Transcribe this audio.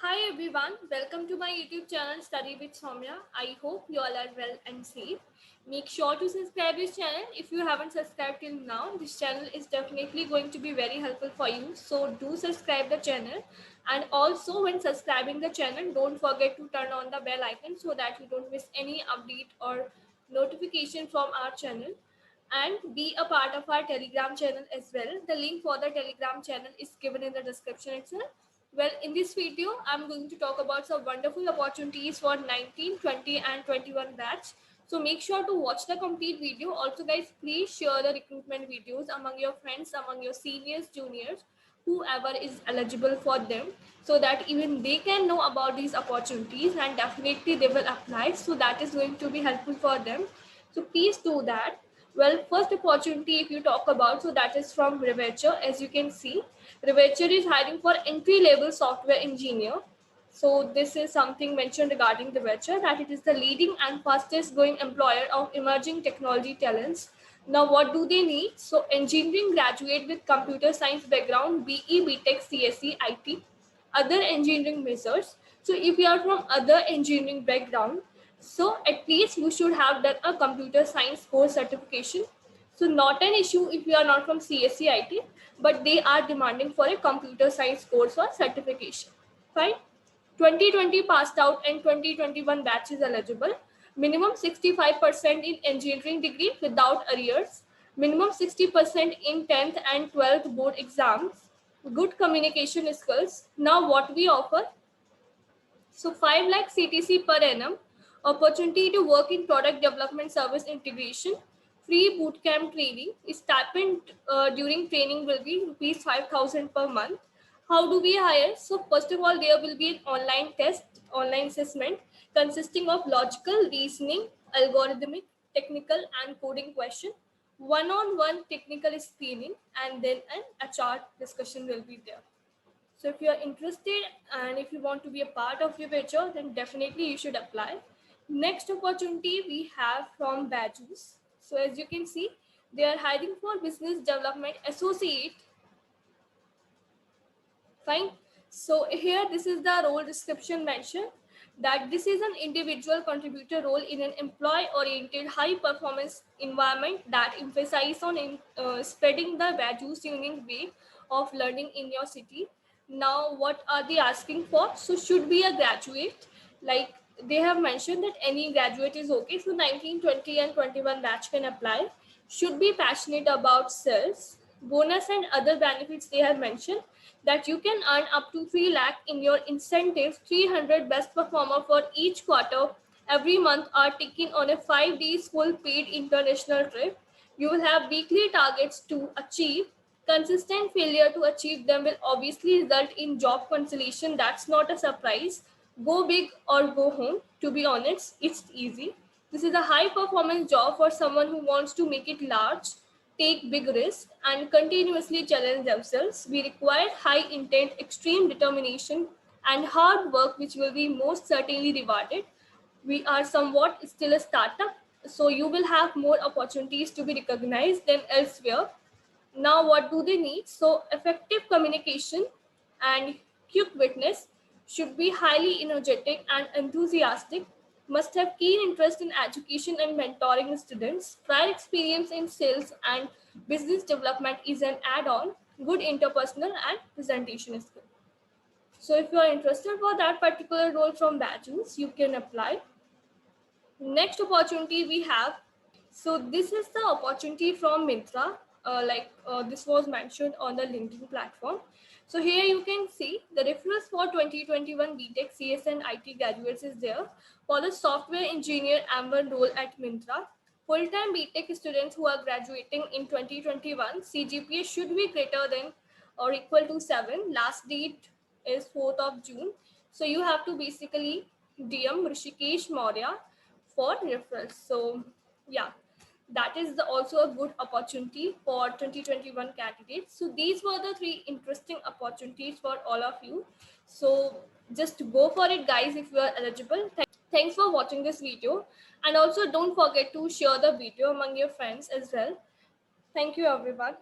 Hi everyone, welcome to my YouTube channel Study with Soumya. I hope you all are well and safe. Make sure to subscribe this channel if you haven't subscribed till now. This channel is definitely going to be very helpful for you. So do subscribe the channel, and also when subscribing the channel, don't forget to turn on the bell icon so that you don't miss any update or notification from our channel, and be a part of our Telegram channel as well. The link for the Telegram channel is given in the description itself. Well, in this video, I'm going to talk about some wonderful opportunities for 19, 20 and 21 batch. So make sure to watch the complete video. Also guys, please share the recruitment videos among your friends, among your seniors, juniors, whoever is eligible for them, so that even they can know about these opportunities and definitely they will apply. So that is going to be helpful for them. So please do that. Well, first opportunity if you talk about, so that is from Revecher. As you can see, Revecher is hiring for entry-level software engineer. So this is something mentioned regarding Revecher, that it is the leading and fastest growing employer of emerging technology talents. Now, what do they need? So engineering graduate with computer science background, BE, BTech, CSE, IT, other engineering majors. So if you are from other engineering background, so at least you should have done a computer science course certification. So not an issue if you are not from CSE IT, but they are demanding for a computer science course or certification. Fine. 2020 passed out and 2021 batch is eligible. Minimum 65% in engineering degree without arrears. Minimum 60% in 10th and 12th board exams. Good communication skills. Now what we offer? So 5 lakh CTC per annum, opportunity to work in product development service integration, free bootcamp training, stipend during training will be rupees 5,000 per month. How do we hire? So first of all, there will be an online test, online assessment consisting of logical, reasoning, algorithmic, technical and coding question, one-on-one technical screening, and then an HR discussion will be there. So if you are interested and if you want to be a part of your venture, then definitely you should apply. Next opportunity we have from Badges. So as you can see, they are hiring for business development associate. Fine. So here this is the role description mentioned, that this is an individual contributor role in an employee-oriented high-performance environment that emphasizes on spreading the values unique way of learning in your city. Now, what are they asking for? So should be a graduate. Like they have mentioned that any graduate is okay. So 19, 20 and 21 batch can apply. Should be passionate about sales. Bonus and other benefits they have mentioned, that you can earn up to 3 lakh in your incentives. 300 best performer for each quarter every month are taken on a 5 days full paid international trip. You will have weekly targets to achieve. Consistent failure to achieve them will obviously result in job cancellation. That's not a surprise. Go big or go home. To be honest, it's easy. This is a high performance job for someone who wants to make it large, take big risks, and continuously challenge themselves. We require high intent, extreme determination, and hard work, which will be most certainly rewarded. We are somewhat still a startup, so you will have more opportunities to be recognized than elsewhere. Now, what do they need? So, effective communication and quick witness, should be highly energetic and enthusiastic, must have keen interest in education and mentoring students. Prior experience in sales and business development is an add-on. Good interpersonal and presentation skill. So, if you are interested for that particular role from Badges, you can apply. Next opportunity we have, so this is the opportunity from Myntra. This was mentioned on the LinkedIn platform. So here you can see the referrals for 2021 BTech CS and IT graduates is there for the software engineer Amber role at Myntra. Full-time BTech students who are graduating in 2021, CGPA should be greater than or equal to 7. Last date is 4th of June. So you have to basically DM Rishikesh Maurya for referrals. So yeah, that is also a good opportunity for 2021 candidates. So these were the 3 interesting opportunities for all of you. So just go for it guys if you are eligible. Thanks for watching this video, and also don't forget to share the video among your friends as well. Thank you everyone.